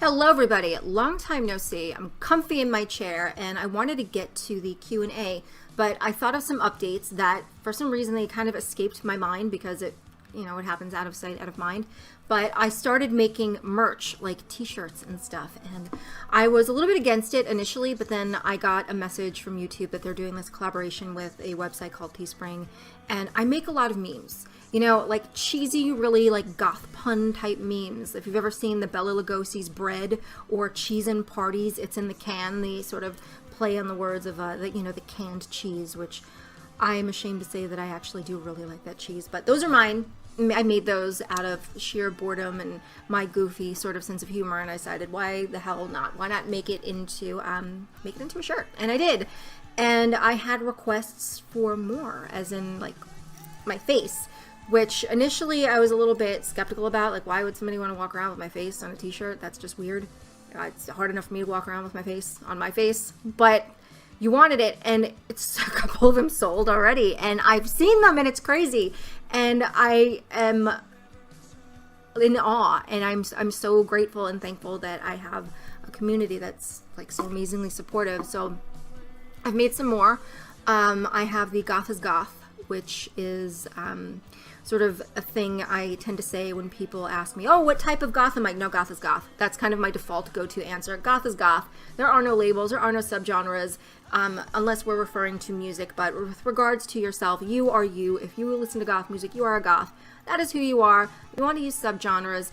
Hello everybody, long time no see. I'm comfy in my chair and I wanted to get to the Q&A, but I thought of some updates that for some reason they kind of escaped my mind because it happens out of sight, out of mind. But I started making merch, like t-shirts and stuff, and I was a little bit against it initially, but then I got a message from YouTube that they're doing this collaboration with a website called Teespring, and I make a lot of memes. You know, like cheesy, really like goth pun type memes. If you've ever seen the Bela Lugosi's bread or cheese in parties, it's in the can. They sort of play on the words of the canned cheese, which I am ashamed to say that I actually do really like that cheese. But those are mine. I made those out of sheer boredom and my goofy sort of sense of humor, and I decided, why the hell not? Why not make it into a shirt? And I did. And I had requests for more, as in like my face, which initially I was a little bit skeptical about. Like, why would somebody want to walk around with my face on a t-shirt? That's just weird. It's hard enough for me to walk around with my face on my face, but you wanted it, and it's a couple of them sold already, and I've seen them, and it's crazy, and I am in awe, and I'm so grateful and thankful that I have a community that's like so amazingly supportive. So I've made some more. I have the Goth is Goth, which is sort of a thing I tend to say when people ask me, oh, what type of goth? I'm like, no, goth is goth. That's kind of my default go-to answer. Goth is goth. There are no labels, there are no subgenres, unless we're referring to music. But with regards to yourself, you are you. If you listen to goth music, you are a goth. That is who you are. You want to use subgenres.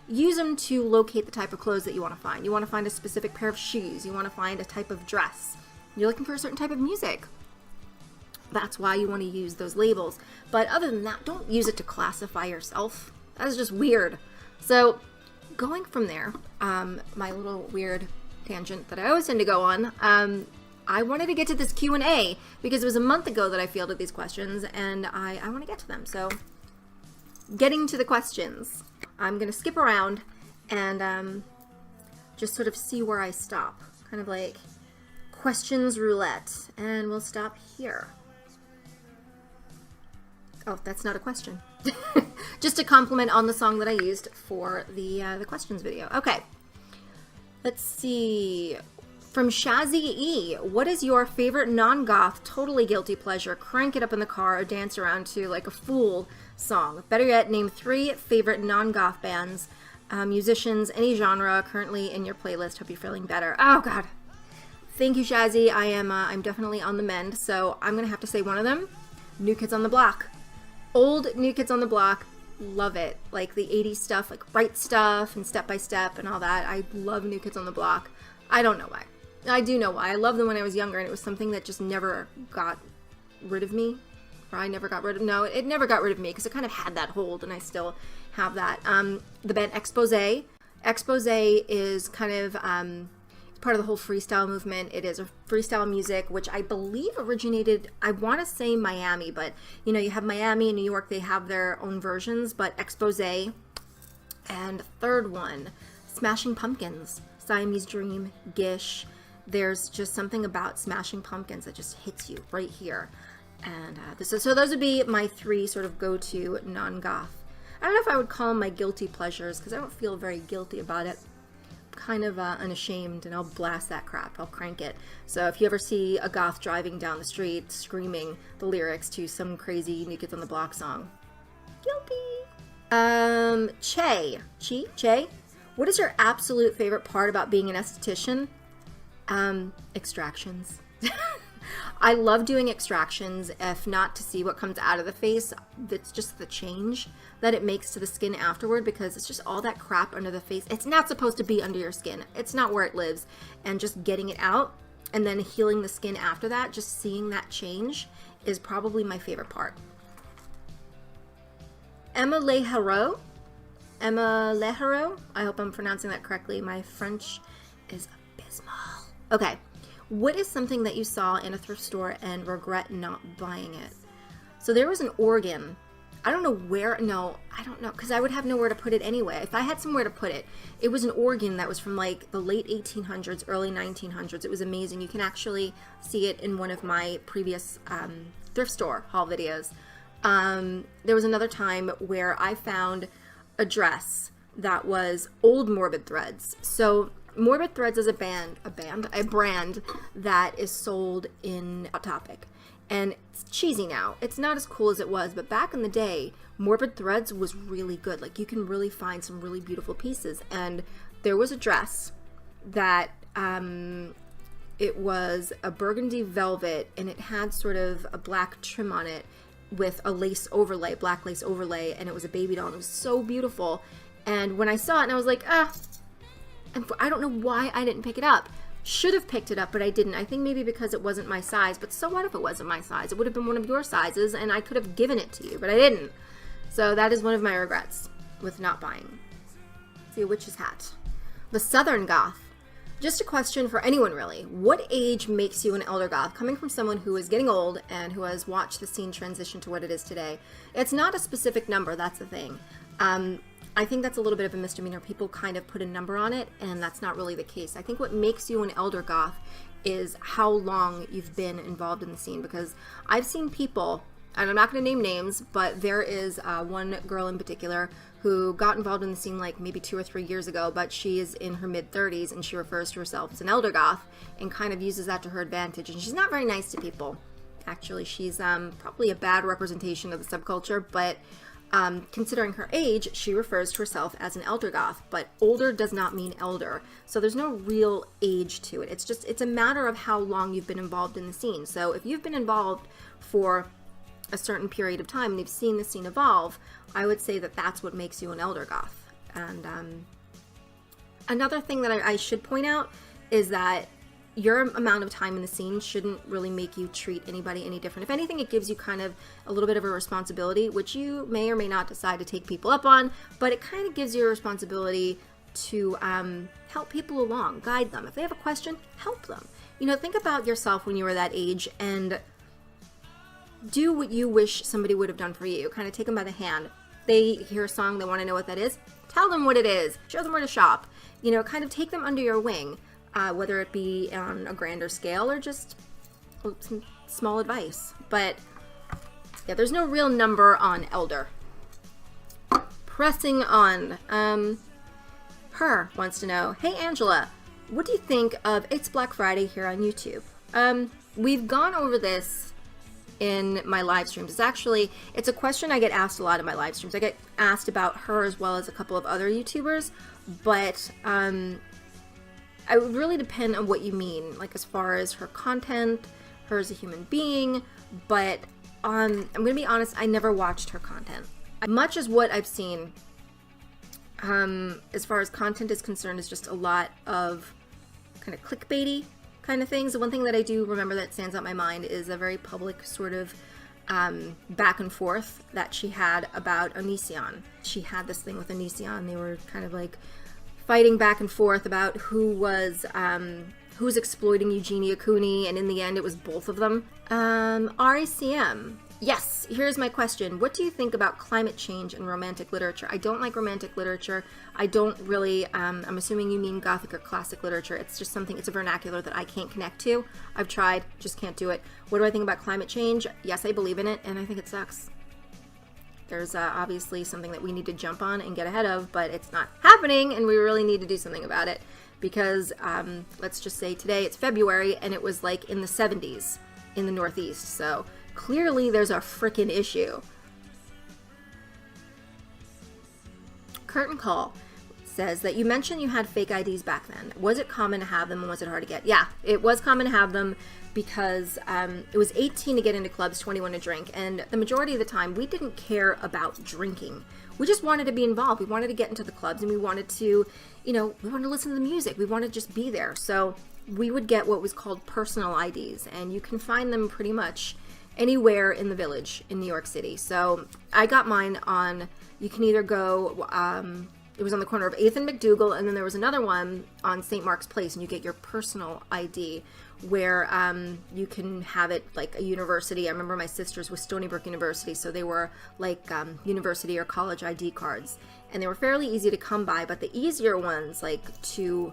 Use them to locate the type of clothes that you want to find. You want to find a specific pair of shoes. You want to find a type of dress. You're looking for a certain type of music. That's why you want to use those labels. But other than that, don't use it to classify yourself. That is just weird. So going from there, my little weird tangent that I always tend to go on, I wanted to get to this Q&A because it was a month ago that I fielded these questions, and I want to get to them. So getting to the questions, I'm going to skip around and just sort of see where I stop. Kind of like questions roulette, and we'll stop here. Oh, that's not a question. Just a compliment on the song that I used for the questions video. Okay. Let's see. From Shazzy E. What is your favorite non-goth, totally guilty pleasure? Crank it up in the car or dance around to like a fool song. Better yet, name 3 favorite non-goth bands, musicians, any genre currently in your playlist. Hope you're feeling better. Oh, God. Thank you, Shazzy. I'm definitely on the mend, so I'm going to have to say one of them. New Kids on the Block. Old New Kids on the Block. Love it. Like the 80s stuff, like Bright Stuff and Step by Step and all that. I love New Kids on the Block. I don't know why. I do know why. I loved them when I was younger, and it was something that just never got rid of me. Or I never got rid of... No, it never got rid of me because it kind of had that hold, and I still have that. The band Expose. Expose is kind of... part of the whole freestyle movement. It is a freestyle music, which I believe originated, I want to say Miami, but you have Miami and New York, they have their own versions, but Expose. And third one, Smashing Pumpkins, Siamese Dream, Gish. There's just something about Smashing Pumpkins that just hits you right here. And so those would be my 3 sort of go-to non-goth. I don't know if I would call them my guilty pleasures because I don't feel very guilty about it. Kind of unashamed, and I'll blast that crap. I'll crank it. So if you ever see a goth driving down the street screaming the lyrics to some crazy New Kids on the Block song, guilty. Che, what is your absolute favorite part about being an esthetician? Extractions. I love doing extractions, if not to see what comes out of the face. It's just the change that it makes to the skin afterward, because it's just all that crap under the face. It's not supposed to be under your skin. It's not where it lives. And just getting it out and then healing the skin after that, just seeing that change is probably my favorite part. Emma Leharo. I hope I'm pronouncing that correctly. My French is abysmal. Okay. What is something that you saw in a thrift store and regret not buying it? So there was an organ. I don't know where. No, I don't know, because I would have nowhere to put it anyway. If I had somewhere to put it, it was an organ that was from like the late 1800s, early 1900s. It was amazing. You can actually see it in one of my previous thrift store haul videos. There was another time where I found a dress that was old Morbid Threads. So Morbid Threads is a brand that is sold in Hot Topic. And it's cheesy now. It's not as cool as it was, but back in the day, Morbid Threads was really good. Like, you can really find some really beautiful pieces. And there was a dress that it was a burgundy velvet, and it had sort of a black trim on it with a lace overlay, black lace overlay, and it was a baby doll, and it was so beautiful. And when I saw it, and I was like, and I don't know why I didn't pick it up. Should have picked it up, but I didn't. I think maybe because it wasn't my size, but so what if it wasn't my size? It would have been one of your sizes, and I could have given it to you, but I didn't. So that is one of my regrets with not buying. Let's see, a witch's hat. The Southern Goth. Just a question for anyone, really. What age makes you an elder goth? Coming from someone who is getting old and who has watched the scene transition to what it is today. It's not a specific number, that's the thing. I think that's a little bit of a misdemeanor. People kind of put a number on it, and that's not really the case. I think what makes you an elder goth is how long you've been involved in the scene, because I've seen people, and I'm not going to name names, but there is one girl in particular who got involved in the scene like maybe 2 or 3 years ago, but she is in her mid-30s, and she refers to herself as an elder goth and kind of uses that to her advantage. And she's not very nice to people. Actually, she's probably a bad representation of the subculture, but considering her age, she refers to herself as an elder goth, but older does not mean elder. So there's no real age to it. It's a matter of how long you've been involved in the scene. So if you've been involved for a certain period of time and you've seen the scene evolve, I would say that that's what makes you an elder goth. And another thing that I should point out is that your amount of time in the scene shouldn't really make you treat anybody any different. If anything, it gives you kind of a little bit of a responsibility, which you may or may not decide to take people up on, but it kind of gives you a responsibility to help people along, guide them. If they have a question, help them. You know, think about yourself when you were that age and do what you wish somebody would have done for you. Kind of take them by the hand. They hear a song, they want to know what that is. Tell them what it is. Show them where to shop. You know, kind of take them under your wing. Whether it be on a grander scale or just some small advice. But yeah, there's no real number on elder. Pressing on. Her wants to know, hey Angela, what do you think of It's Black Friday here on YouTube? We've gone over this in my live streams. It's a question I get asked a lot in my live streams. I get asked about her as well as a couple of other YouTubers, but it would really depend on what you mean, like as far as her content, her as a human being, but I'm going to be honest, I never watched her content. Much as what I've seen, as far as content is concerned, is just a lot of kind of clickbaity kind of things. The one thing that I do remember that stands out in my mind is a very public sort of back and forth that she had about Onision. She had this thing with Onision. They were kind of like fighting back and forth about who was exploiting Eugenia Cooney, and in the end it was both of them. RACM. Yes, here's my question. What do you think about climate change and romantic literature? I don't like romantic literature. I don't really, I'm assuming you mean Gothic or classic literature. It's just something, it's a vernacular that I can't connect to. I've tried, just can't do it. What do I think about climate change? Yes, I believe in it, and I think it sucks. There's obviously something that we need to jump on and get ahead of, but it's not happening, and we really need to do something about it. Because, let's just say today it's February, and it was like in the 70s in the Northeast, so clearly there's a frickin' issue. Curtain Call says that you mentioned you had fake IDs back then. Was it common to have them, and was it hard to get? Yeah, it was common to have them because it was 18 to get into clubs, 21 to drink, and the majority of the time we didn't care about drinking. We just wanted to be involved. We wanted to get into the clubs, and we wanted to, we wanted to listen to the music. We wanted to just be there. So we would get what was called personal IDs, and you can find them pretty much anywhere in the village in New York City. So I got mine on, you can either go, it was on the corner of 8th and McDougal, and then there was another one on St. Mark's Place, and you get your personal ID where you can have it like a university. I remember my sister's was Stony Brook University, so they were like university or college ID cards, and they were fairly easy to come by. But the easier ones, like to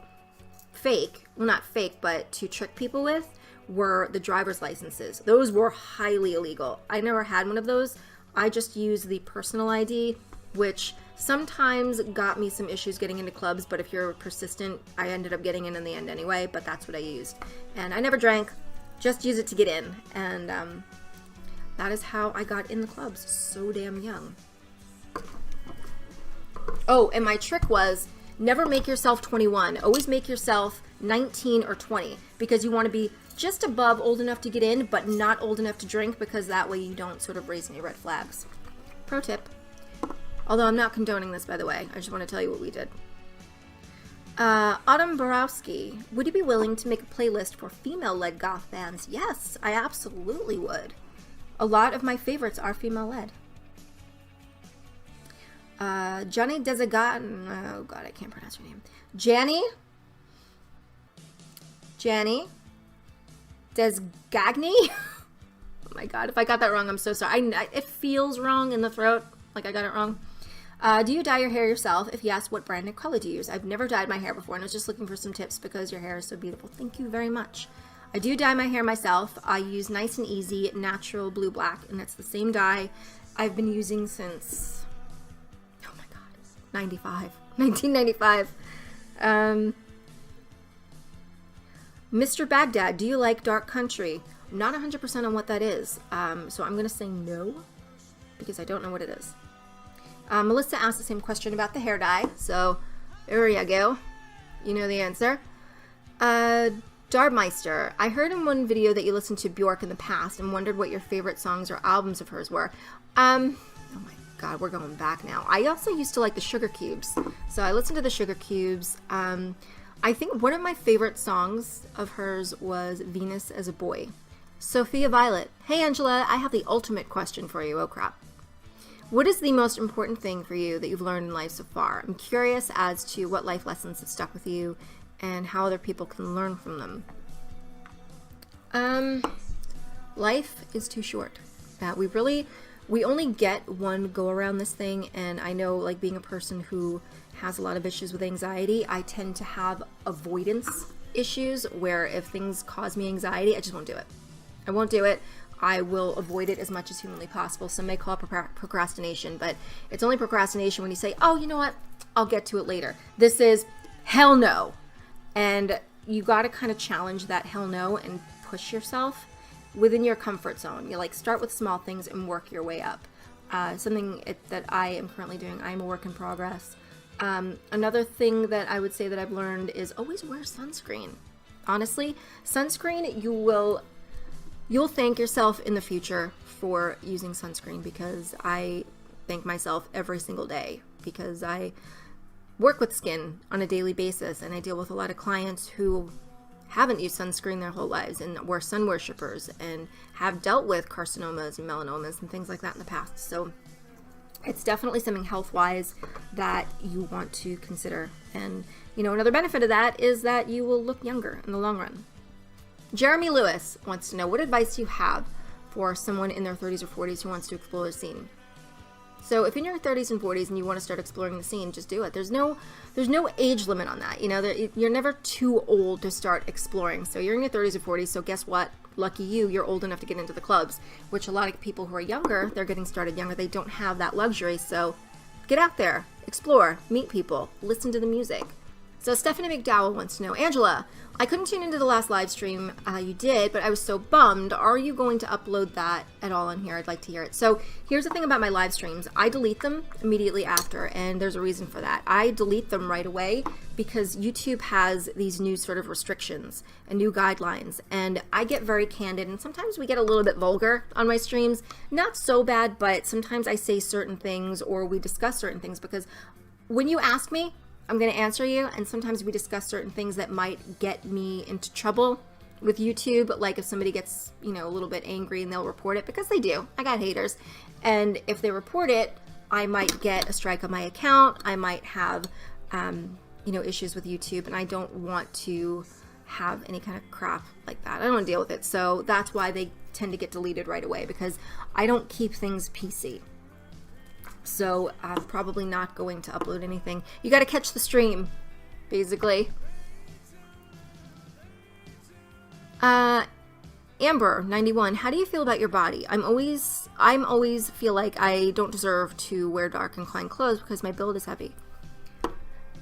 fake, well not fake, but to trick people with, were the driver's licenses. Those were highly illegal. I never had one of those. I just used the personal ID, which sometimes got me some issues getting into clubs, but if you're persistent, I ended up getting in the end anyway, but that's what I used. And I never drank, just use it to get in. And that is how I got in the clubs so damn young. Oh, and my trick was never make yourself 21. Always make yourself 19 or 20, because you want to be just above old enough to get in, but not old enough to drink, because that way you don't sort of raise any red flags. Pro tip. Although I'm not condoning this, by the way. I just want to tell you what we did. Autumn Borowski, would you be willing to make a playlist for female-led goth bands? Yes, I absolutely would. A lot of my favorites are female-led. Johnny Desagat, oh god, I can't pronounce your name. Janny Desgagny? Oh my god, if I got that wrong, I'm so sorry. It feels wrong in the throat, like I got it wrong. Do you dye your hair yourself? If yes, what brand and color do you use? I've never dyed my hair before, and I was just looking for some tips because your hair is so beautiful. Thank you very much. I do dye my hair myself. I use Nice and Easy Natural Blue Black, and it's the same dye I've been using since, oh my god, 1995. Mr. Baghdad, do you like dark country? I'm not 100% on what that is, so I'm going to say no, because I don't know what it is. Melissa asked the same question about the hair dye, so there you go. You know the answer. Darbmeister, I heard in one video that you listened to Bjork in the past and wondered what your favorite songs or albums of hers were. Oh my god, we're going back now. I also used to like the Sugar Cubes, so I listened to the Sugar Cubes. I think one of my favorite songs of hers was Venus as a Boy. Sophia Violet, hey Angela, I have the ultimate question for you. Oh crap. What is the most important thing for you that you've learned in life so far? I'm curious as to what life lessons have stuck with you and how other people can learn from them. Life is too short. We only get one go around this thing, and I know, like, being a person who has a lot of issues with anxiety, I tend to have avoidance issues where if things cause me anxiety, I just won't do it. I won't do it. I will avoid it as much as humanly possible. Some may call it procrastination, but it's only procrastination when you say, oh, you know what? I'll get to it later. This is hell no. And you got to kind of challenge that hell no and push yourself within your comfort zone. You start with small things and work your way up. Something that I am currently doing, I am a work in progress. Another thing that I would say that I've learned is always wear sunscreen. Honestly, sunscreen, you'll thank yourself in the future for using sunscreen, because I thank myself every single day, because I work with skin on a daily basis, and I deal with a lot of clients who haven't used sunscreen their whole lives and were sun worshippers and have dealt with carcinomas and melanomas and things like that in the past. So it's definitely something health-wise that you want to consider. And, another benefit of that is that you will look younger in the long run. Jeremy Lewis wants to know, what advice do you have for someone in their 30s or 40s who wants to explore the scene? So if in your 30s and 40s and you want to start exploring the scene, just do it. There's no age limit on that. You're never too old to start exploring. So you're in your 30s or 40s, so guess what? Lucky you're old enough to get into the clubs, which a lot of people who are younger, they're getting started younger. They don't have that luxury. So get out there, explore, meet people, listen to the music. So Stephanie McDowell wants to know, Angela, I couldn't tune into the last live stream you did, but I was so bummed. Are you going to upload that at all on here? I'd like to hear it. So here's the thing about my live streams. I delete them immediately after, and there's a reason for that. I delete them right away because YouTube has these new sort of restrictions and new guidelines, and I get very candid, and sometimes we get a little bit vulgar on my streams. Not so bad, but sometimes I say certain things or we discuss certain things, because when you ask me, I'm going to answer you, and sometimes we discuss certain things that might get me into trouble with YouTube, like if somebody gets, a little bit angry and they'll report it, because they do. I got haters. And if they report it, I might get a strike on my account. I might have, issues with YouTube, and I don't want to have any kind of crap like that. I don't want to deal with it. So that's why they tend to get deleted right away, because I don't keep things PC. So I'm probably not going to upload anything. You got to catch the stream, basically. Amber 91, how do you feel about your body? I'm always feel like I don't deserve to wear dark inclined clothes because my build is heavy.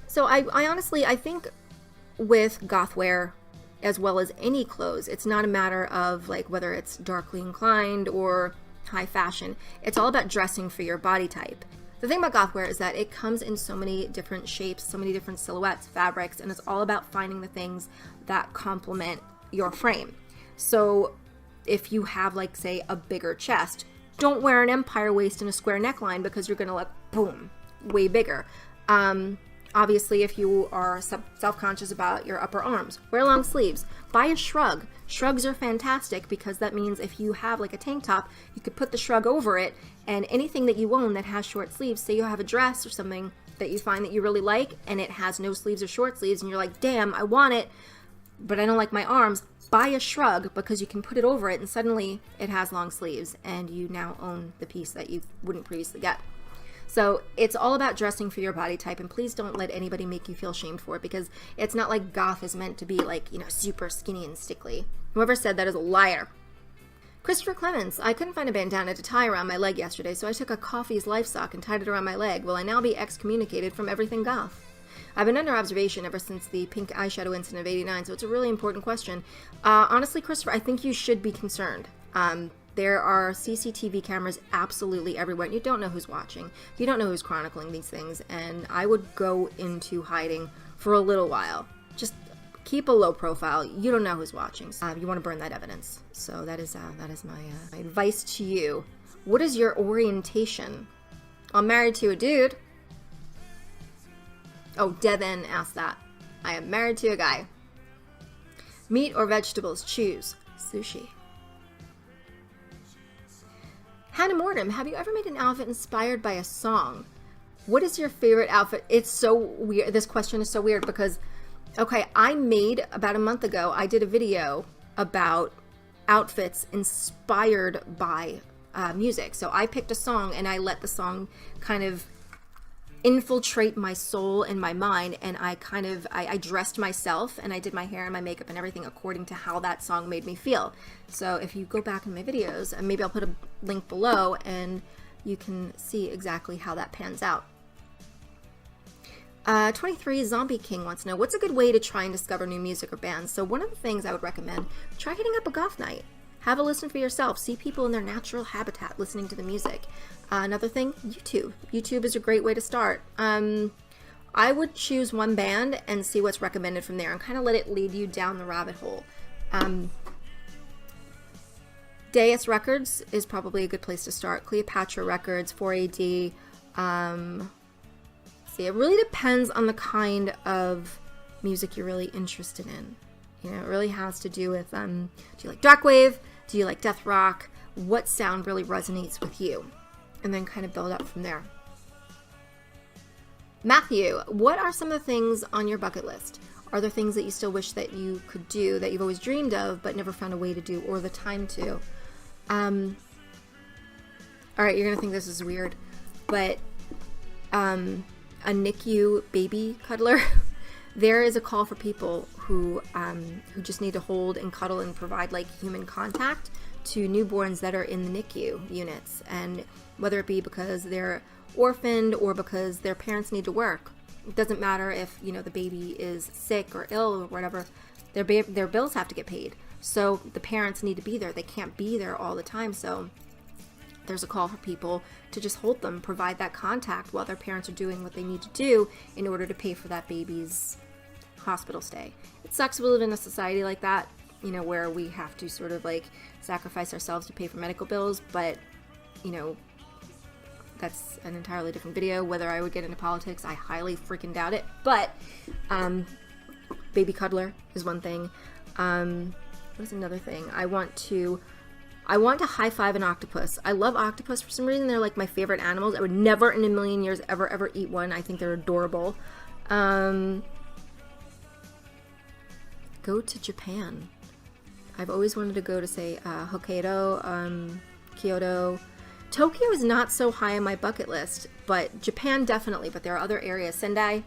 So I honestly, I think with goth wear, as well as any clothes, it's not a matter of like whether it's darkly inclined or high fashion. It's all about dressing for your body type. The thing about goth wear is that it comes in so many different shapes, so many different silhouettes, fabrics, and it's all about finding the things that complement your frame. So if you have, like, say, a bigger chest, don't wear an empire waist and a square neckline because you're going to look, boom, way bigger. Obviously, if you are self-conscious about your upper arms, wear long sleeves. Buy a shrug. Shrugs are fantastic because that means if you have like a tank top, you could put the shrug over it, and anything that you own that has short sleeves, say you have a dress or something that you find that you really like and it has no sleeves or short sleeves and you're like, damn, I want it, but I don't like my arms, buy a shrug because you can put it over it and suddenly it has long sleeves and you now own the piece that you wouldn't previously get. So it's all about dressing for your body type, and please don't let anybody make you feel shamed for it because it's not like goth is meant to be like, you know, super skinny and stickly. Whoever said that is a liar. Christopher Clemens, I couldn't find a bandana to tie around my leg yesterday, so I took a Coffee's life sock and tied it around my leg. Will I now be excommunicated from everything goth? I've been under observation ever since the pink eyeshadow incident of '89, so it's a really important question. Honestly, Christopher, I think you should be concerned. There are CCTV cameras absolutely everywhere, and you don't know who's watching. You don't know who's chronicling these things, and I would go into hiding for a little while. Just keep a low profile. You don't know who's watching. You want to burn that evidence. So that is my advice to you. What is your orientation? I'm married to a dude. Oh, Devin asked that. I am married to a guy. Meat or vegetables? Choose. Sushi. Hannah Mortem, have you ever made an outfit inspired by a song? What is your favorite outfit? It's so weird. This question is so weird because, okay, I made, about a month ago, I did a video about outfits inspired by music. So I picked a song and I let the song kind of infiltrate my soul and my mind, and I dressed myself and I did my hair and my makeup and everything according to how that song made me feel. So if you go back in my videos, and maybe I'll put a link below and you can see exactly how that pans out. 23 Zombie King wants to know, what's a good way to try and discover new music or bands? So one of the things I would recommend, try hitting up a goth night. Have a listen for yourself. See people in their natural habitat listening to the music. Another thing, YouTube. YouTube is a great way to start. I would choose one band and see what's recommended from there and kind of let it lead you down the rabbit hole. Deus Records is probably a good place to start. Cleopatra Records, 4AD. See, it really depends on the kind of music you're really interested in. You know, it really has to do with, do you like dark wave? Do you like death rock? What sound really resonates with you? And then kind of build up from there. Matthew, what are some of the things on your bucket list? Are there things that you still wish that you could do that you've always dreamed of but never found a way to do or the time to? All right, you're gonna think this is weird, but a NICU baby cuddler. There is a call for people who just need to hold and cuddle and provide like human contact to newborns that are in the NICU units, and whether it be because they're orphaned or because their parents need to work. It doesn't matter if, you know, the baby is sick or ill or whatever, their bills have to get paid. So the parents need to be there. They can't be there all the time. So there's a call for people to just hold them, provide that contact while their parents are doing what they need to do in order to pay for that baby's hospital stay. It sucks we live in a society like that, you know, where we have to sort of like sacrifice ourselves to pay for medical bills, but, you know, that's an entirely different video. Whether I would get into politics, I highly freaking doubt it. But baby cuddler is one thing. What is another thing? I want to high five an octopus. I love octopus for some reason. They're like my favorite animals. I would never in a million years ever eat one. I think they're adorable. Go to Japan. I've always wanted to go to, say, Hokkaido, Kyoto. Tokyo is not so high on my bucket list, but Japan definitely. But there are other areas. Sendai,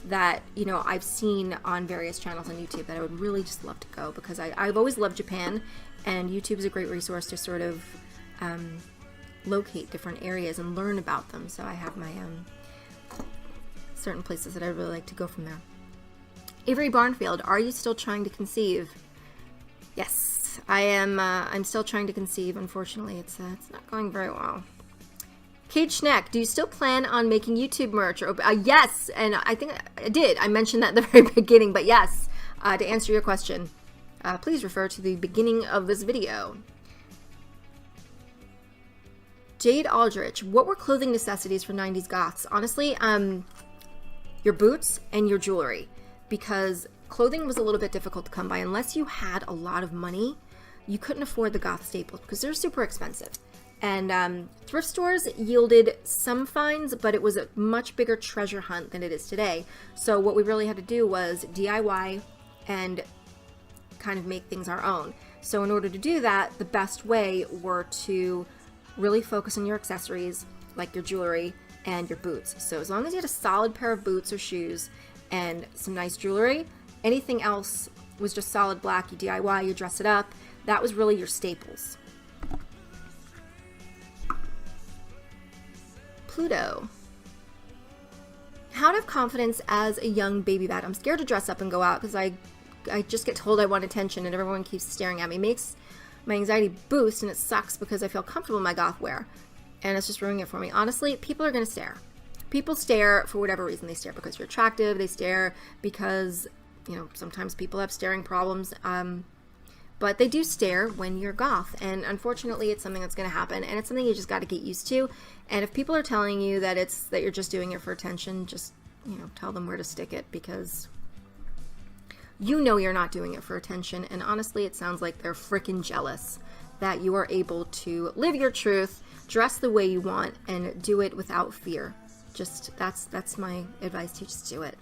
that, you know, I've seen on various channels on YouTube that I would really just love to go, because I've always loved Japan, and YouTube is a great resource to sort of locate different areas and learn about them. So I have my certain places that I really like to go from there. Avery Barnfield, are you still trying to conceive? Yes, I am. I'm still trying to conceive. Unfortunately, it's not going very well. Kate Schneck, do you still plan on making YouTube merch? Or, yes, and I think I did. I mentioned that at the very beginning, but yes, to answer your question, please refer to the beginning of this video. Jade Aldrich, what were clothing necessities for 90s goths? Honestly, your boots and your jewelry, because clothing was a little bit difficult to come by. Unless you had a lot of money, you couldn't afford the goth staples because they're super expensive. And thrift stores yielded some finds, but it was a much bigger treasure hunt than it is today. So what we really had to do was DIY and kind of make things our own. So in order to do that, the best way were to really focus on your accessories, like your jewelry and your boots. So as long as you had a solid pair of boots or shoes and some nice jewelry, anything else was just solid black. You DIY, you dress it up. That was really your staples. Pluto. How to have confidence as a young baby bat. I'm scared to dress up and go out because I just get told I want attention and everyone keeps staring at me. It makes my anxiety boost, and it sucks because I feel comfortable in my goth wear, and it's just ruining it for me. Honestly, people are going to stare. People stare for whatever reason. They stare because you're attractive. They stare because, you know, sometimes people have staring problems. But they do stare when you're goth, and unfortunately it's something that's going to happen, and it's something you just got to get used to. And if people are telling you that you're just doing it for attention, just, you know, tell them where to stick it, because you know you're not doing it for attention. And honestly, it sounds like they're freaking jealous that you are able to live your truth, dress the way you want, and do it without fear. Just that's my advice to you. Just do it.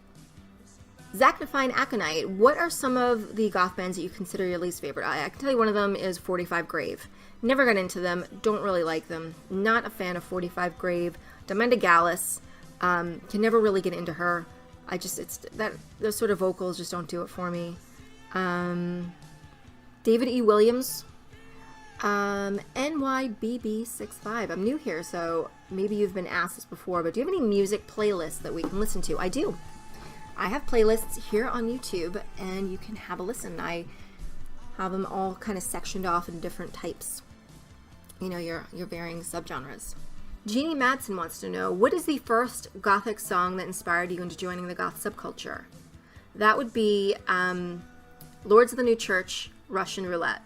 Zachnifine Aconite, what are some of the goth bands that you consider your least favorite? I can tell you one of them is 45 Grave. Never got into them, don't really like them. Not a fan of 45 Grave. Demenda Gallus, can never really get into her. Those sort of vocals just don't do it for me. David E. Williams, NYBB65. I'm new here, so maybe you've been asked this before, but do you have any music playlists that we can listen to? I do. I have playlists here on YouTube, and you can have a listen. I have them all kind of sectioned off in different types. You know, your varying subgenres. Jeannie Madsen wants to know, what is the first Gothic song that inspired you into joining the goth subculture? That would be Lords of the New Church, Russian Roulette.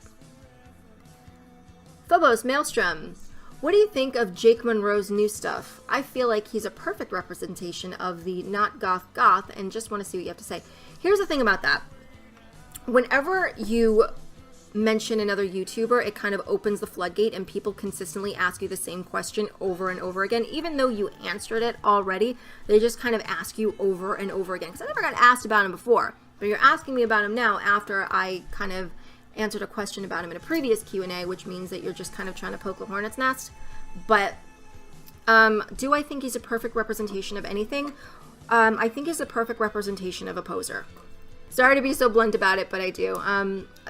Phobos Maelstrom, what do you think of Jake Monroe's new stuff? I feel like he's a perfect representation of the not goth goth, and just want to see what you have to say. Here's the thing about that. Whenever you mention another YouTuber, it kind of opens the floodgate, and people consistently ask you the same question over and over again. Even though you answered it already, they just kind of ask you over and over again. Because I never got asked about him before, but you're asking me about him now after I kind of answered a question about him in a previous Q&A, which means that you're just kind of trying to poke the hornet's nest. But do I think he's a perfect representation of anything? I think he's a perfect representation of a poser. Sorry to be so blunt about it, but I do.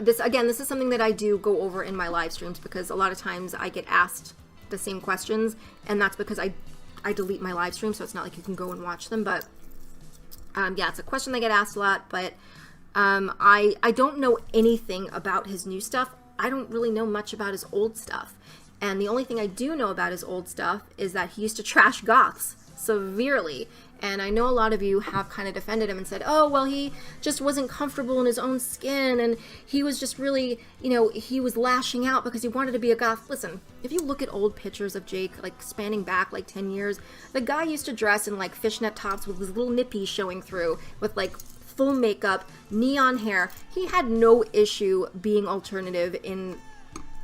This is something that I do go over in my live streams, because a lot of times I get asked the same questions, and that's because I delete my live stream, so it's not like you can go and watch them. But yeah, it's a question that I get asked a lot, but I don't know anything about his new stuff. I don't really know much about his old stuff. And the only thing I do know about his old stuff is that he used to trash goths severely. And I know a lot of you have kind of defended him and said, oh, well, he just wasn't comfortable in his own skin, and he was just really, you know, he was lashing out because he wanted to be a goth. Listen, if you look at old pictures of Jake, like spanning back like 10 years, the guy used to dress in like fishnet tops with his little nippies showing through, with like full makeup, neon hair. He had no issue being alternative in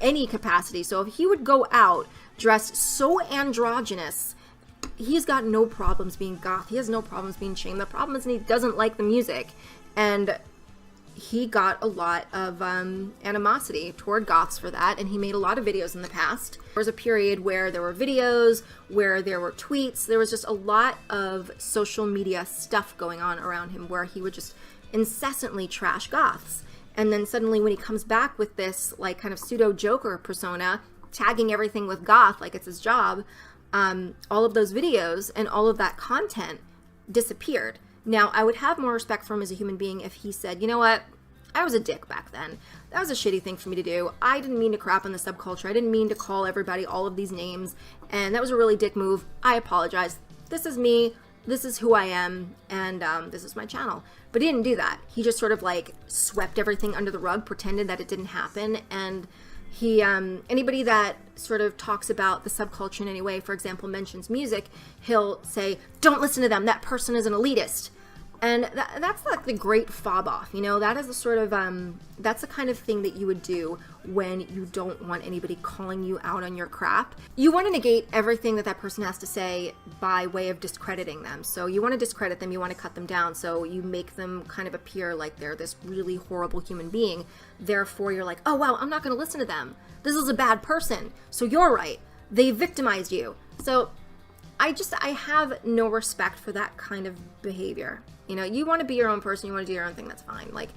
any capacity. So if he would go out dressed so androgynous, he's got no problems being goth. He has no problems being shamed. The problem is he doesn't like the music. And he got a lot of animosity toward goths for that, and he made a lot of videos in the past. There was a period where there were videos, where there were tweets, there was just a lot of social media stuff going on around him where he would just incessantly trash goths. And then suddenly when he comes back with this like kind of pseudo Joker persona, tagging everything with goth like it's his job, all of those videos and all of that content disappeared. Now, I would have more respect for him as a human being if he said, you know what, I was a dick back then. That was a shitty thing for me to do. I didn't mean to crap on the subculture. I didn't mean to call everybody all of these names. And that was a really dick move. I apologize. This is me. This is who I am. And this is my channel. But he didn't do that. He just sort of like swept everything under the rug, pretended that it didn't happen. And he, anybody that sort of talks about the subculture in any way, for example, mentions music, he'll say, don't listen to them. That person is an elitist. And that's like the great fob off, you know, that is the sort of, that's the kind of thing that you would do when you don't want anybody calling you out on your crap. You want to negate everything that that person has to say by way of discrediting them. So you want to discredit them, you want to cut them down, so you make them kind of appear like they're this really horrible human being. Therefore, you're like, oh, wow, I'm not going to listen to them. This is a bad person. So you're right. They victimized you. So I have no respect for that kind of behavior. You know, you want to be your own person, you want to do your own thing, that's fine. Like,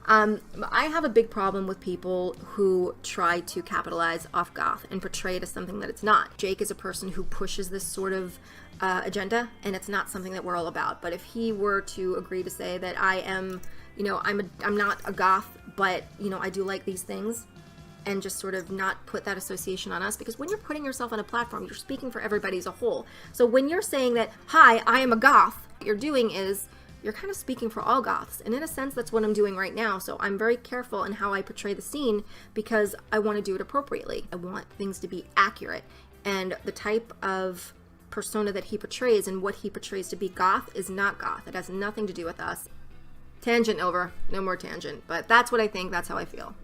I have a big problem with people who try to capitalize off goth and portray it as something that it's not. Jake is a person who pushes this sort of agenda, and it's not something that we're all about. But if he were to agree to say that I am, you know, I'm not a goth, but, you know, I do like these things, and just sort of not put that association on us, because when you're putting yourself on a platform, you're speaking for everybody as a whole. So when you're saying that, hi, I am a goth, what you're doing is you're kind of speaking for all goths. And in a sense, that's what I'm doing right now. So I'm very careful in how I portray the scene because I want to do it appropriately. I want things to be accurate. And the type of persona that he portrays and what he portrays to be goth is not goth. It has nothing to do with us. Tangent over. No more tangent. But that's what I think. That's how I feel.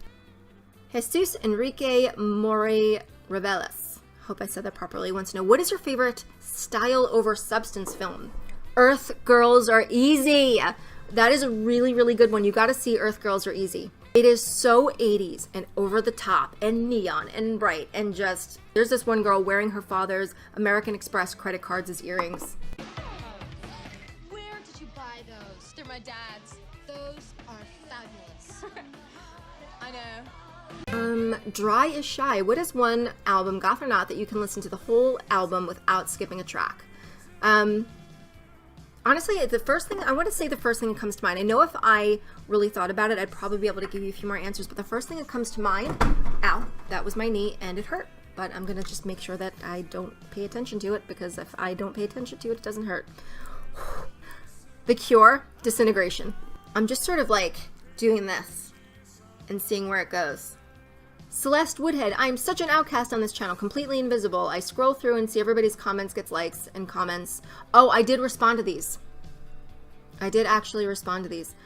Jesus Enrique More Reveles, hope I said that properly, wants to know, what is your favorite style over substance film? Earth Girls Are Easy. That is a really, really good one. You got to see Earth Girls Are Easy. It is so 80s and over the top and neon and bright and just, there's this one girl wearing her father's American Express credit cards as earrings. Where did you buy those? They're my dad's. Those are fabulous. I know. Dry is Shy. What is one album, goth or not, that you can listen to the whole album without skipping a track? Honestly, the first thing that comes to mind, I know if I really thought about it, I'd probably be able to give you a few more answers, but the first thing that comes to mind, ow, that was my knee and it hurt. But I'm going to just make sure that I don't pay attention to it, because if I don't pay attention to it, it doesn't hurt. The Cure, Disintegration. I'm just sort of like doing this and seeing where it goes. Celeste Woodhead, I'm such an outcast on this channel, completely invisible. I scroll through and see everybody's comments, gets likes and comments. Oh, I did respond to these. I did actually respond to these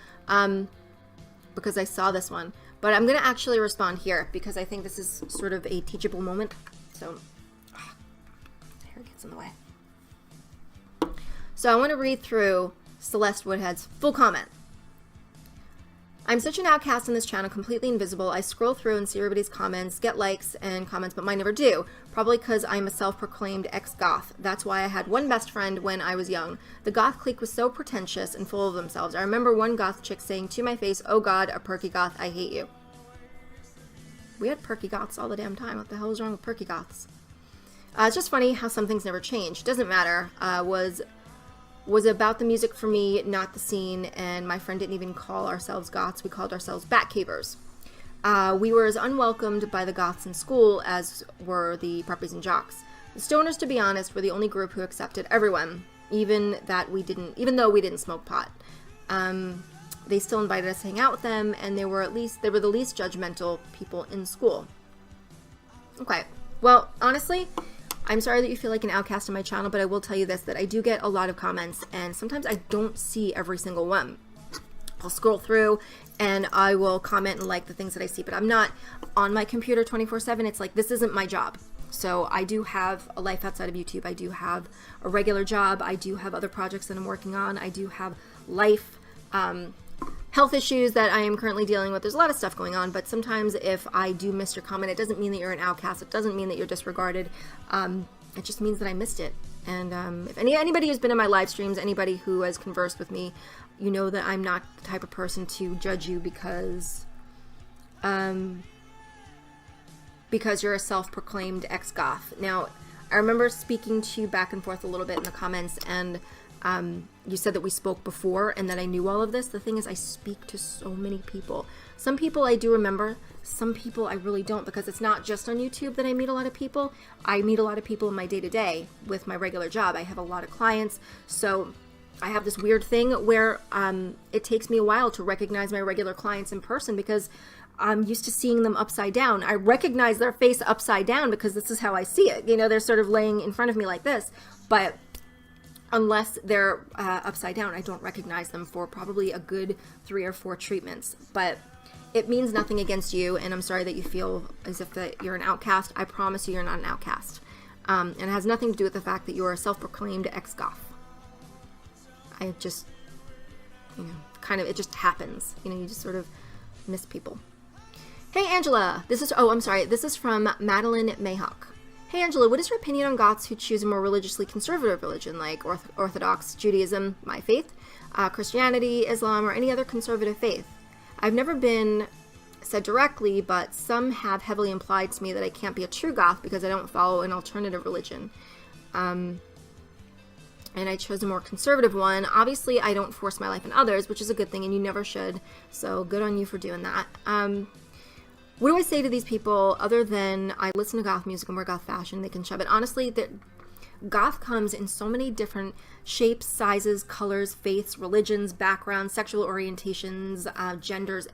because I saw this one. But I'm going to actually respond here because I think this is sort of a teachable moment. So, hair gets in the way. So I want to read through Celeste Woodhead's full comment. I'm such an outcast on this channel, completely invisible. I scroll through and see everybody's comments, get likes and comments, but mine never do. Probably because I'm a self-proclaimed ex-goth. That's why I had one best friend when I was young. The goth clique was so pretentious and full of themselves. I remember one goth chick saying to my face, oh God, a perky goth, I hate you. We had perky goths all the damn time. What the hell is wrong with perky goths? It's just funny how some things never change. Doesn't matter. Was about the music for me, not the scene, and my friend didn't even call ourselves goths. We called ourselves Batcavers. We were as unwelcomed by the goths in school as were the preppies and jocks. The stoners, to be honest, were the only group who accepted everyone, even though we didn't smoke pot. They still invited us to hang out with them, and they were the least judgmental people in school. Okay, well, honestly, I'm sorry that you feel like an outcast on my channel, but I will tell you this, that I do get a lot of comments, and sometimes I don't see every single one. I'll scroll through, and I will comment and like the things that I see, but I'm not on my computer 24/7. It's like, this isn't my job. So I do have a life outside of YouTube. I do have a regular job. I do have other projects that I'm working on. I do have life. Hell, health issues that I am currently dealing with. There's a lot of stuff going on, but sometimes if I do miss your comment, it doesn't mean that you're an outcast. It doesn't mean that you're disregarded. It just means that I missed it. And if anybody who's been in my live streams, anybody who has conversed with me, you know that I'm not the type of person to judge you because you're a self-proclaimed ex-goth. Now, I remember speaking to you back and forth a little bit in the comments, and you said that we spoke before and that I knew all of this. The thing is, I speak to so many people. Some people I do remember, some people I really don't, because it's not just on YouTube that I meet a lot of people. I meet a lot of people in my day-to-day with my regular job. I have a lot of clients, so I have this weird thing where it takes me a while to recognize my regular clients in person because I'm used to seeing them upside down. I recognize their face upside down because this is how I see it. You know, they're sort of laying in front of me like this, but unless they're upside down, I don't recognize them for probably a good 3 or 4 treatments. But it means nothing against you, and I'm sorry that you feel as if that you're an outcast. I promise you're not an outcast. And it has nothing to do with the fact that you are a self-proclaimed ex-goth. I just, you know, kind of, it just happens. You know, you just sort of miss people. Hey, Angela, this is from Madeline Mayhawk. Hey, Angela, what is your opinion on Goths who choose a more religiously conservative religion like Orthodox Judaism, my faith, Christianity, Islam, or any other conservative faith? I've never been said directly, but some have heavily implied to me that I can't be a true Goth because I don't follow an alternative religion. And I chose a more conservative one. Obviously, I don't force my life on others, which is a good thing, and you never should. So good on you for doing that. What do I say to these people other than I listen to Goth music and wear Goth fashion? They can shove it. Honestly, Goth comes in so many different shapes, sizes, colors, faiths, religions, backgrounds, sexual orientations, genders.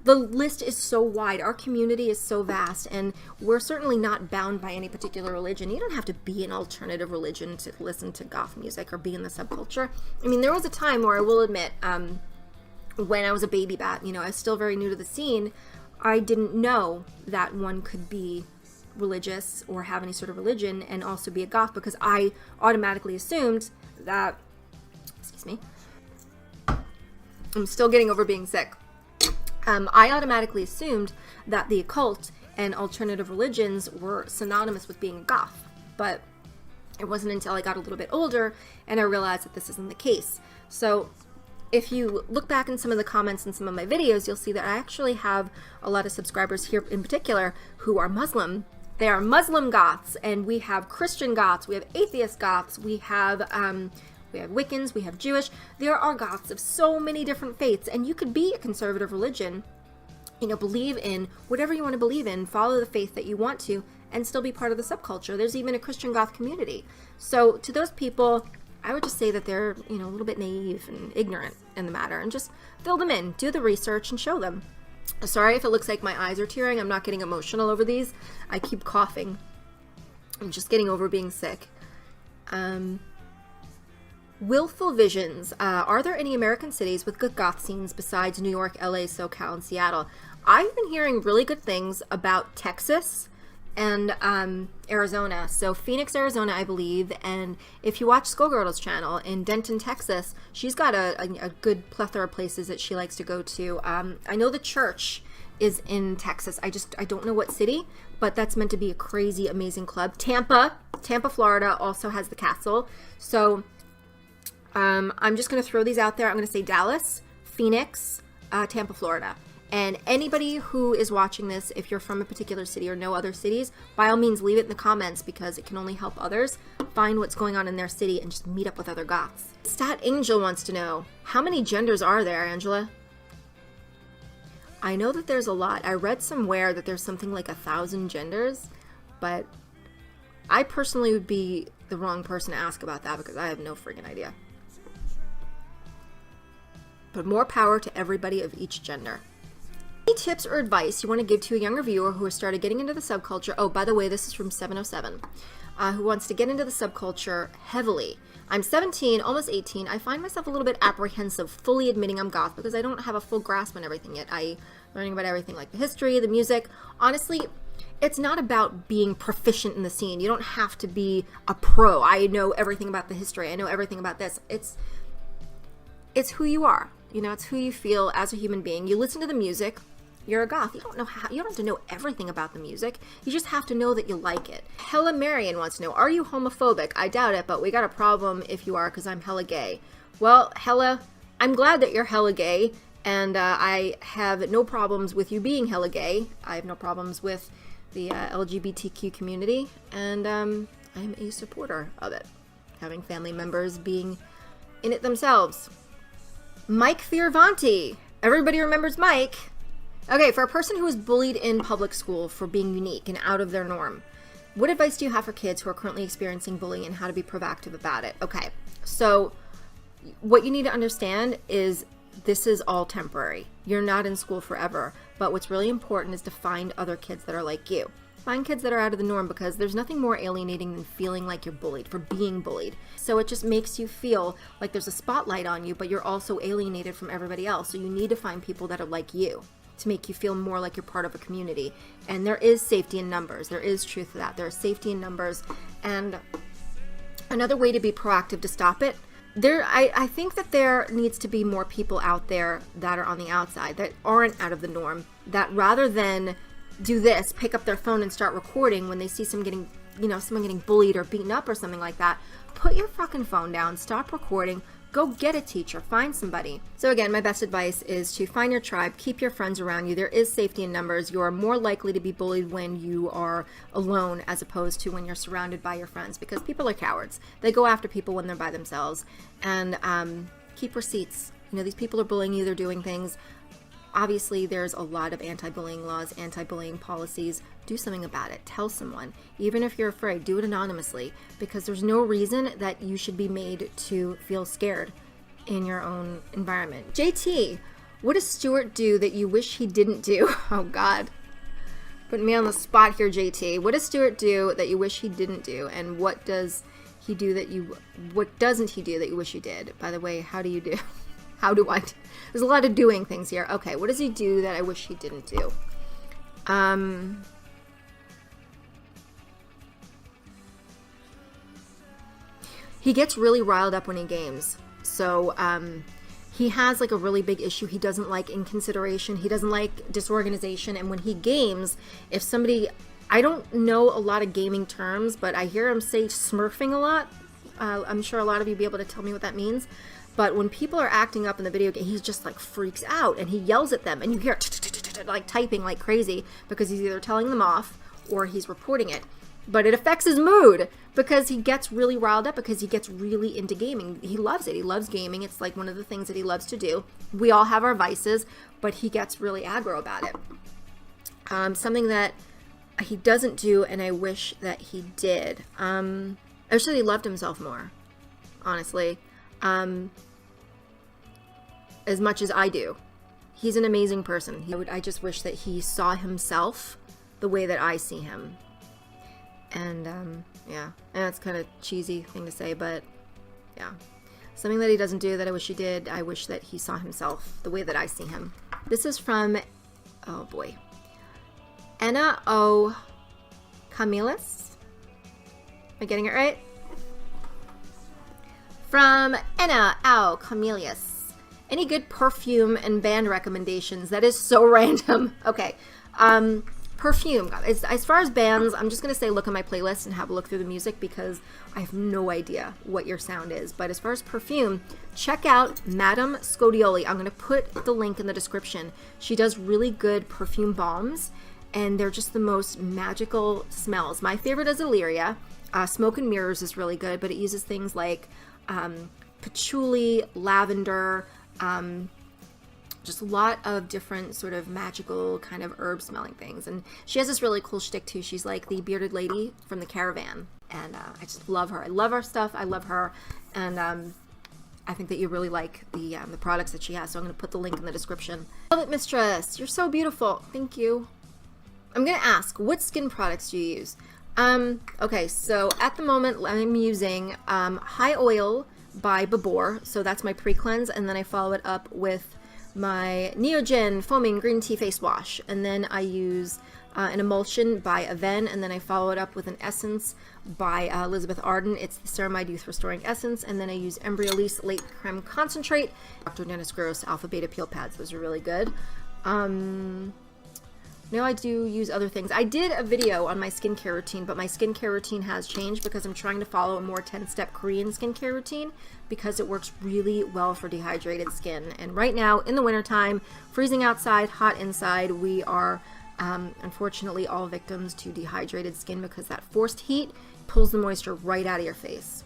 The list is so wide. Our community is so vast, and we're certainly not bound by any particular religion. You don't have to be an alternative religion to listen to Goth music or be in the subculture. I mean, there was a time where I will admit, when I was a baby bat, you know, I was still very new to the scene, I didn't know that one could be religious or have any sort of religion and also be a Goth because I automatically assumed that, excuse me, I'm still getting over being sick. I automatically assumed that the occult and alternative religions were synonymous with being a Goth, but it wasn't until I got a little bit older and I realized that this isn't the case. So if you look back in some of the comments in some of my videos, you'll see that I actually have a lot of subscribers here in particular who are Muslim. They are Muslim Goths, and we have Christian Goths, we have atheist Goths, we have Wiccans, we have Jewish. There are Goths of so many different faiths, and you could be a conservative religion, you know, believe in whatever you want to believe in, follow the faith that you want to, and still be part of the subculture. There's even a Christian Goth community. So to those people, I would just say that they're, you know, a little bit naive and ignorant in the matter, and just fill them in, do the research, and show them. Sorry if it looks like my eyes are tearing. I'm not getting emotional over these. I keep coughing. I'm just getting over being sick. Willful Visions. Are there any American cities with good Goth scenes besides New York, LA, SoCal, and Seattle? I've been hearing really good things about Texas and Arizona. So Phoenix, Arizona, I believe, and if you watch Skullgirl's channel in Denton, Texas, she's got a good plethora of places that she likes to go to. I know the church is in Texas. I don't know what city, but that's meant to be a crazy, amazing club. Tampa, Florida also has the castle. So I'm just going to throw these out there. I'm going to say Dallas, Phoenix, Tampa, Florida. And anybody who is watching this, if you're from a particular city or know other cities, by all means leave it in the comments because it can only help others find what's going on in their city and just meet up with other Goths. Stat Angel wants to know, how many genders are there, Angela? I know that there's a lot. I read somewhere that there's something like 1,000 genders, but I personally would be the wrong person to ask about that because I have no friggin' idea. But more power to everybody of each gender. Any tips or advice you want to give to a younger viewer who has started getting into the subculture? Oh, by the way, this is from 707, who wants to get into the subculture heavily. I'm 17, almost 18. I find myself a little bit apprehensive fully admitting I'm Goth because I don't have a full grasp on everything yet. I'm learning about everything like the history, the music. Honestly, it's not about being proficient in the scene. You don't have to be a pro. I know everything about the history. I know everything about this. It's who you are. You know, it's who you feel as a human being. You listen to the music, you're a goth. You don't have to know everything about the music. You just have to know that you like it. Hella Marion wants to know, are you homophobic? I doubt it, but we got a problem if you are, because I'm hella gay. Well, Hella, I'm glad that you're hella gay, and I have no problems with you being hella gay. I have no problems with the LGBTQ community, and I'm a supporter of it. Having family members being in it themselves. Mike Fioravanti. Everybody remembers Mike. Okay, for a person who was bullied in public school for being unique and out of their norm, what advice do you have for kids who are currently experiencing bullying and how to be proactive about it? Okay, so what you need to understand is this is all temporary. You're not in school forever, but what's really important is to find other kids that are like you. Find kids that are out of the norm, because there's nothing more alienating than feeling like you're bullied, for being bullied. So it just makes you feel like there's a spotlight on you, but you're also alienated from everybody else. So you need to find people that are like you to make you feel more like you're part of a community. And there is safety in numbers. There is truth to that. There is safety in numbers. And another way to be proactive to stop it, I think that there needs to be more people out there that are on the outside, that aren't out of the norm, that rather than do this, pick up their phone and start recording when they see someone getting bullied or beaten up or something like that, put your fucking phone down, stop recording, go get a teacher, find somebody. So again, my best advice is to find your tribe, keep your friends around you. There is safety in numbers. You are more likely to be bullied when you are alone as opposed to when you're surrounded by your friends, because people are cowards. They go after people when they're by themselves. And keep receipts. You know, these people are bullying you, they're doing things. Obviously, there's a lot of anti-bullying laws, anti-bullying policies. Do something about it. Tell someone. Even if you're afraid, do it anonymously, because there's no reason that you should be made to feel scared in your own environment. JT, what does Stuart do that you wish he didn't do? Oh, God. Putting me on the spot here, JT. What does Stuart do that you wish he didn't do? And what doesn't he do that you wish he did? By the way, how do you do? How do I? There's a lot of doing things here. Okay, what does he do that I wish he didn't do? He gets really riled up when he games. So he has like a really big issue. He doesn't like inconsideration. He doesn't like disorganization. And when he games, if somebody, I don't know a lot of gaming terms, but I hear him say smurfing a lot. I'm sure a lot of you will be able to tell me what that means. But when people are acting up in the video game, he's just like freaks out and he yells at them, and you hear like typing like crazy because he's either telling them off or he's reporting it. But it affects his mood because he gets really riled up, because he gets really into gaming. He loves it. He loves gaming. It's like one of the things that he loves to do. We all have our vices, but he gets really aggro about it. Something that he doesn't do and I wish that he did. I wish that he loved himself more, honestly. As much as I do. He's an amazing person. I just wish that he saw himself the way that I see him. And yeah, and that's kind of cheesy thing to say, but yeah. Something that he doesn't do that I wish he did, I wish that he saw himself the way that I see him. This is from, oh boy, Anna O. Camillus. Am I getting it right? From Anna O. Camillus. Any good perfume and band recommendations? That is so random. Okay. Perfume. As far as bands, I'm just going to say look at my playlist and have a look through the music, because I have no idea what your sound is. But as far as perfume, check out Madame Scodioli. I'm going to put the link in the description. She does really good perfume balms, and they're just the most magical smells. My favorite is Illyria. Smoke and Mirrors is really good, but it uses things like patchouli, lavender, just a lot of different sort of magical kind of herb smelling things. And she has this really cool shtick too. She's like the bearded lady from the Caravan, and I just love her. I love her stuff. I love her, and I think that you really like the products that she has. So I'm going to put the link in the description. Love it, Mistress. You're so beautiful. Thank you. I'm going to ask, what skin products do you use? Okay, so at the moment I'm using High Oil by Babor. So that's my pre-cleanse, and then I follow it up with my Neogen Foaming Green Tea Face Wash, and then I use an emulsion by Aven, and then I follow it up with an essence by Elizabeth Arden. It's the Ceramide Youth Restoring Essence, and then I use Embryolisse Late Creme Concentrate, Dr. Dennis Gross Alpha Beta Peel Pads. Those are really good. Now I do use other things. I did a video on my skincare routine, but my skincare routine has changed because I'm trying to follow a more 10-step Korean skincare routine because it works really well for dehydrated skin. And right now, in the wintertime, freezing outside, hot inside, we are unfortunately all victims to dehydrated skin because that forced heat pulls the moisture right out of your face.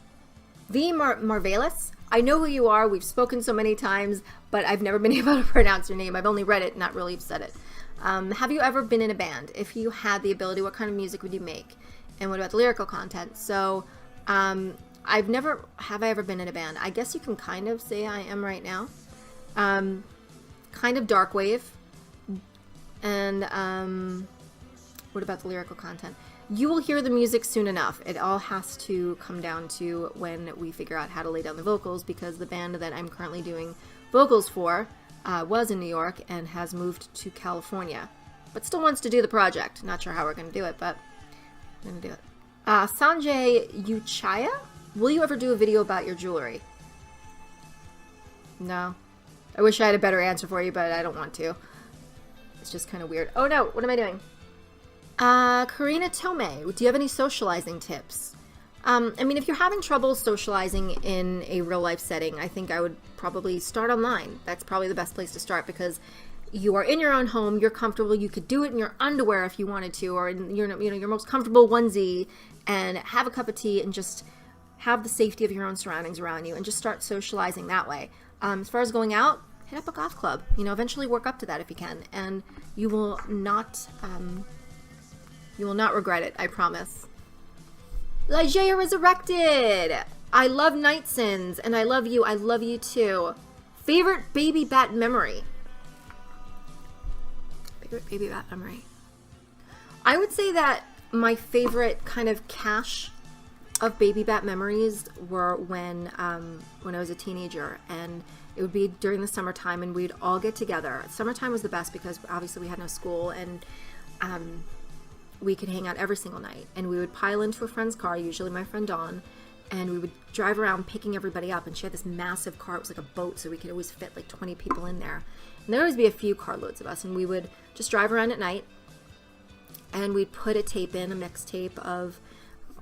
V. Marvelous. I know who you are. We've spoken so many times, but I've never been able to pronounce your name. I've only read it, not really said it. Have you ever been in a band? If you had the ability, what kind of music would you make? And what about the lyrical content? So, have I ever been in a band? I guess you can kind of say I am right now. Kind of dark wave. And, what about the lyrical content? You will hear the music soon enough. It all has to come down to when we figure out how to lay down the vocals, because the band that I'm currently doing vocals for was in New York and has moved to California, but still wants to do the project. Not sure how we're going to do it, but I'm going to do it. Sanjay Uchaya, will you ever do a video about your jewelry? No. I wish I had a better answer for you, but I don't want to. It's just kind of weird. Oh no, what am I doing? Karina Tomei, do you have any socializing tips? I mean, if you're having trouble socializing in a real life setting, I think I would probably start online. That's probably the best place to start because you are in your own home, you're comfortable, you could do it in your underwear if you wanted to, or in your most comfortable onesie, and have a cup of tea and just have the safety of your own surroundings around you and just start socializing that way. As far as going out, hit up a goth club. Eventually work up to that if you can, and you will not regret it, I promise. Ligea Resurrected! I love Night Sins, and I love you. I love you too. Favorite baby bat memory? Favorite baby bat memory? I would say that my favorite kind of cache of baby bat memories were when I was a teenager, and it would be during the summertime, and we'd all get together. Summertime was the best because obviously we had no school, and we could hang out every single night, and we would pile into a friend's car, usually my friend Dawn, and we would drive around picking everybody up. And she had this massive car. It was like a boat, so we could always fit like 20 people in there. And there would always be a few carloads of us, and we would just drive around at night, and we'd put a tape in, a mixtape of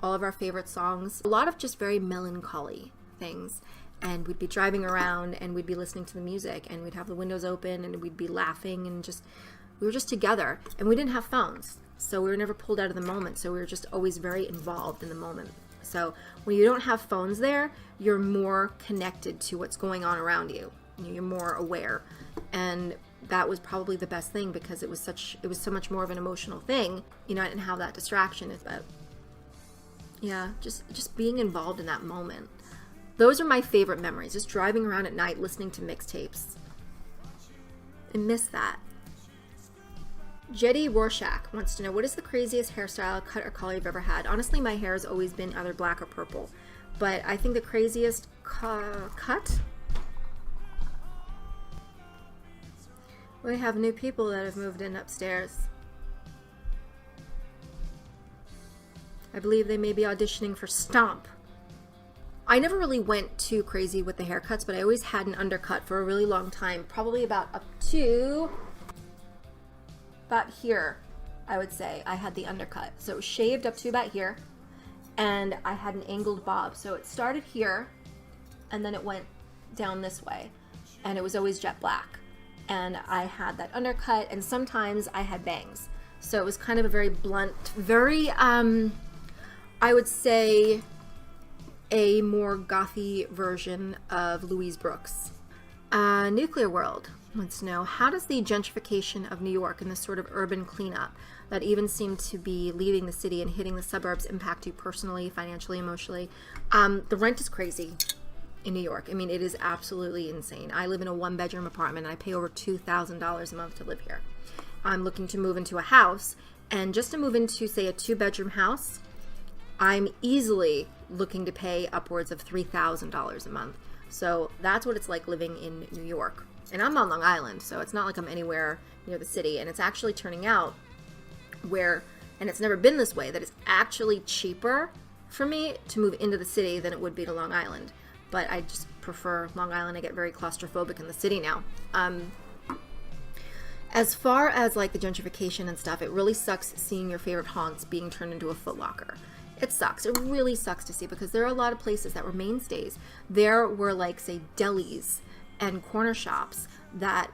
all of our favorite songs, a lot of just very melancholy things. And we'd be driving around, and we'd be listening to the music, and we'd have the windows open, and we'd be laughing, and we were just together. And we didn't have phones, so we were never pulled out of the moment. So we were just always very involved in the moment. So when you don't have phones there, you're more connected to what's going on around you. You're more aware. And that was probably the best thing, because it was so much more of an emotional thing. I didn't have that distraction. But yeah, just being involved in that moment. Those are my favorite memories, just driving around at night listening to mixtapes. I miss that. Jetty Rorschach wants to know, what is the craziest hairstyle, cut, or color you've ever had? Honestly, my hair has always been either black or purple, but I think the craziest cut? We have new people that have moved in upstairs. I believe they may be auditioning for Stomp. I never really went too crazy with the haircuts, but I always had an undercut for a really long time, probably about here, I would say. I had the undercut. So it was shaved up to about here, and I had an angled bob. So it started here, and then it went down this way, and it was always jet black. And I had that undercut, and sometimes I had bangs. So it was kind of a very blunt, very, I would say, a more gothy version of Louise Brooks. Nuclear World wants to know, how does the gentrification of New York and this sort of urban cleanup that even seemed to be leaving the city and hitting the suburbs impact you personally, financially, emotionally? The rent is crazy in New York. I mean, it is absolutely insane. I live in a one-bedroom apartment, and I pay over $2,000 a month to live here. I'm looking to move into a house, and just to move into, say, a two-bedroom house, I'm easily looking to pay upwards of $3,000 a month. So that's what it's like living in New York. and I'm on Long Island, so it's not like I'm anywhere near the city, and it's actually turning out and it's never been this way, that it's actually cheaper for me to move into the city than it would be to Long Island. But I just prefer Long Island. I get very claustrophobic in the city now. As far as like the gentrification and stuff, it really sucks seeing your favorite haunts being turned into a Foot Locker. It sucks. It really sucks to see, because there are a lot of places that were mainstays. There were, like, say, delis and corner shops that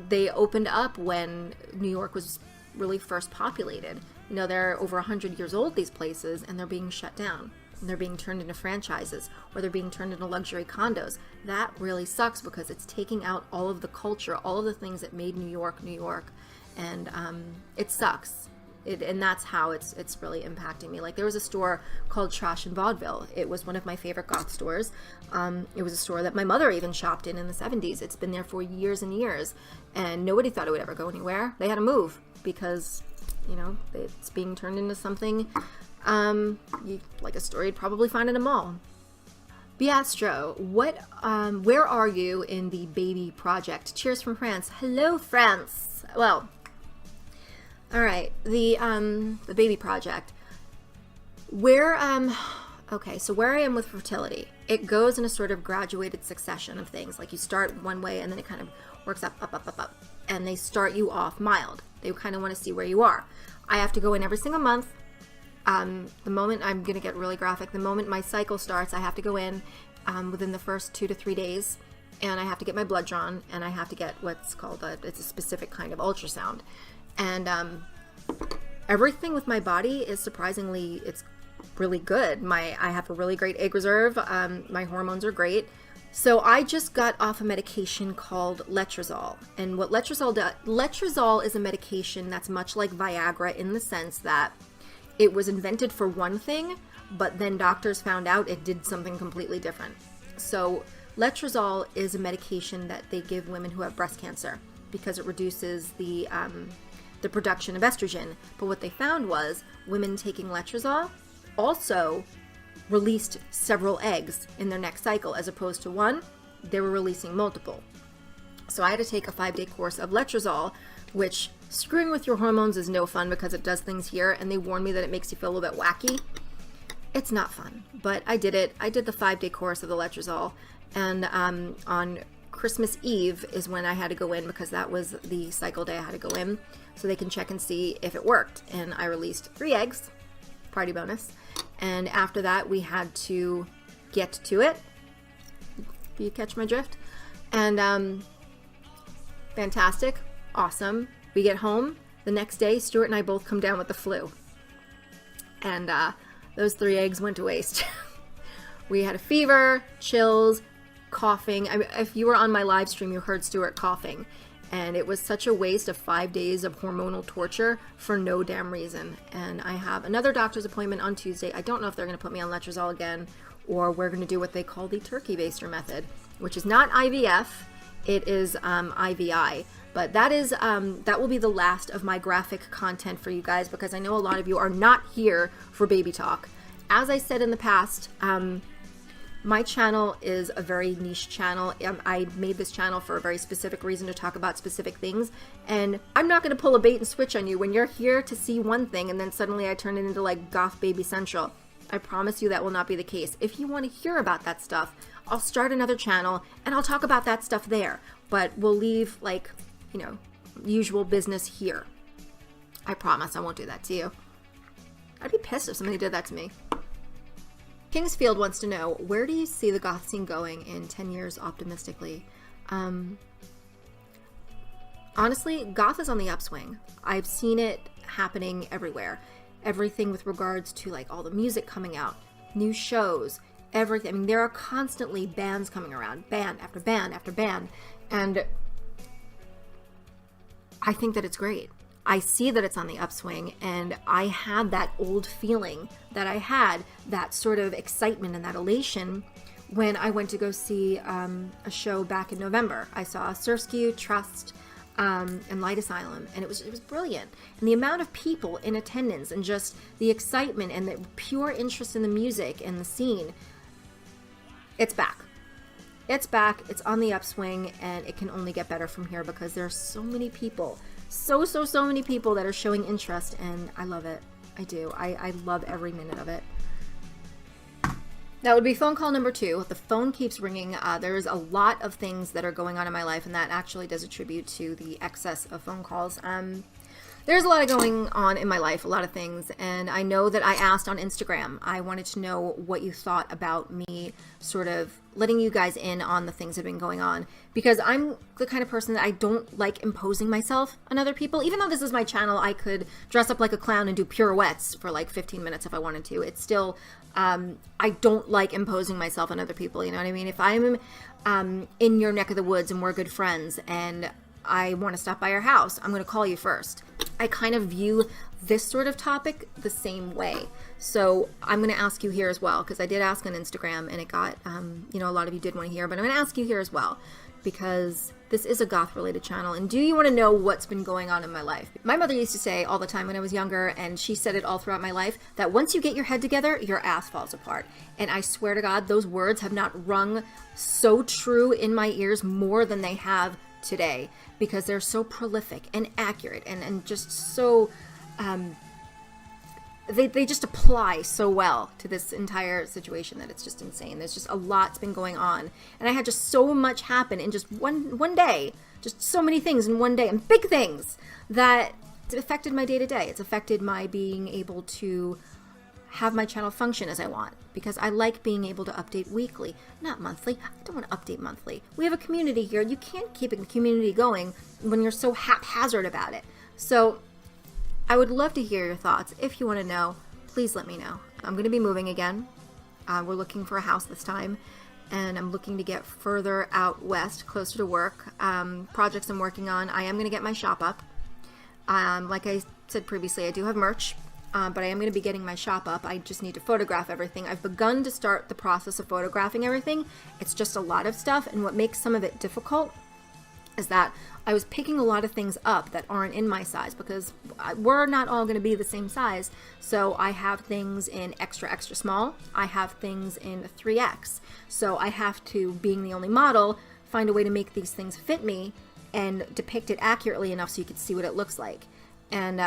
they opened up when New York was really first populated. You know, they're over 100 years old, these places, and they're being shut down. And they're being turned into franchises, or they're being turned into luxury condos. That really sucks, because it's taking out all of the culture, all of the things that made New York, New York. And it sucks. And that's how it's really impacting me. Like, there was a store called Trash and Vaudeville. It was one of my favorite goth stores. It was a store that my mother even shopped in the 70s. It's been there for years and years, and nobody thought it would ever go anywhere. They had to move because, you know, it's being turned into something like a store you'd probably find in a mall. Biastro, where are you in the baby project? Cheers from France. Hello, France. Well, all right, the baby project. Okay, so where I am with fertility, it goes in a sort of graduated succession of things. Like, you start one way and then it kind of works up, and they start you off mild. They kind of want to see where you are. I have to go in every single month. The moment, I'm going to get really graphic, the moment my cycle starts, I have to go in within the first 2 to 3 days, and I have to get my blood drawn, and I have to get what's called it's a specific kind of ultrasound. And everything with my body is surprisingly, it's really good. I have a really great egg reserve. My hormones are great. So I just got off a medication called letrozole. And what letrozole does, letrozole is a medication that's much like Viagra in the sense that it was invented for one thing, but then doctors found out it did something completely different. So letrozole is a medication that they give women who have breast cancer because it reduces the production of estrogen. But what they found was women taking letrozole also released several eggs in their next cycle. As opposed to one, they were releasing multiple. So I had to take a 5-day course of letrozole, which, screwing with your hormones is no fun because it does things here, and they warned me that it makes you feel a little bit wacky. It's not fun, but I did it. I did the 5-day course of the letrozole, and on Christmas Eve is when I had to go in, because that was the cycle day I had to go in, so they can check and see if it worked. And I released 3 eggs, party bonus, and after that we had to get to it. Do you catch my drift? And fantastic, awesome. We get home the next day. Stuart and I both come down with the flu, and those 3 eggs went to waste. We had a fever, chills, coughing. I mean, if you were on my live stream, you heard Stuart coughing, and it was such a waste of 5 days of hormonal torture for no damn reason. And I have another doctor's appointment on Tuesday. I don't know if they're going to put me on letrozole again, or we're going to do what they call the turkey baster method, which is not IVF, it is IVI. But that is that will be the last of my graphic content for you guys, because I know a lot of you are not here for baby talk. As I said in the past, my channel is a very niche channel. I made this channel for a very specific reason, to talk about specific things, and I'm not going to pull a bait and switch on you when you're here to see one thing and then suddenly I turn it into like Goth Baby Central. I promise you that will not be the case. If you want to hear about that stuff, I'll start another channel and I'll talk about that stuff there, but we'll leave, like, you know, usual business here. I promise I won't do that to you. I'd be pissed if somebody did that to me. Kingsfield wants to know, where do you see the goth scene going in 10 years optimistically? Honestly, goth is on the upswing. I've seen it happening everywhere. Everything with regards to like all the music coming out, new shows, everything. I mean, there are constantly bands coming around, band after band after band, and I think that it's great. I see that it's on the upswing, and I had that old feeling that I had, that sort of excitement and that elation when I went to go see a show back in November. I saw Surskew, Trust, and Light Asylum, and it was brilliant. And the amount of people in attendance and just the excitement and the pure interest in the music and the scene, it's back. it's back, it's on the upswing, and it can only get better from here because there are so many people, so many people that are showing interest, and I love it. I do. I love every minute of it. That would be phone call number 2. The phone keeps ringing. There's a lot of things that are going on in my life, and that actually does attribute to the excess of phone calls. There's a lot of going on in my life, a lot of things, and I know that I asked on Instagram. I wanted to know what you thought about me sort of letting you guys in on the things that have been going on, because I'm the kind of person that I don't like imposing myself on other people. Even though this is my channel, I could dress up like a clown and do pirouettes for like 15 minutes if I wanted to. It's still, I don't like imposing myself on other people, you know what I mean? If I'm in your neck of the woods and we're good friends and I want to stop by your house, I'm going to call you first. I kind of view this sort of topic the same way. So I'm going to ask you here as well, because I did ask on Instagram and it got, you know, a lot of you did want to hear, but I'm going to ask you here as well, because this is a goth related channel. And do you want to know what's been going on in my life? My mother used to say all the time when I was younger, and she said it all throughout my life, that once you get your head together, your ass falls apart. And I swear to God, those words have not rung so true in my ears more than they have today, because they're so prolific and accurate and just so they just apply so well to this entire situation that it's just insane. There's just a lot's been going on, and I had just so much happen in just one day, just so many things in one day, and big things that it affected my day-to-day. It's affected my being able to have my channel function as I want, because I like being able to update weekly, not monthly. I don't want to update monthly. We have a community here. You can't keep a community going when you're so haphazard about it. So I would love to hear your thoughts. If you want to know, please let me know. I'm going to be moving again. We're looking for a house this time, and I'm looking to get further out west, closer to work. Projects I'm working on, I am going to get my shop up. Like I said previously, I do have merch. But I am going to be getting my shop up. I just need to photograph everything. I've begun to start the process of photographing everything. It's just a lot of stuff, and what makes some of it difficult is that I was picking a lot of things up that aren't in my size, because we're not all going to be the same size. So I have things in extra small. I have things in 3X. So I have to, being the only model, find a way to make these things fit me and depict it accurately enough so you can see what it looks like. And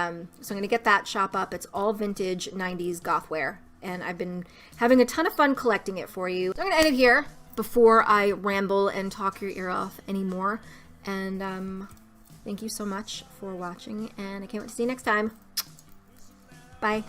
so I'm going to get that shop up. It's all vintage 90s goth wear, and I've been having a ton of fun collecting it for you. So I'm going to end it here before I ramble and talk your ear off anymore. And thank you so much for watching, and I can't wait to see you next time. Bye.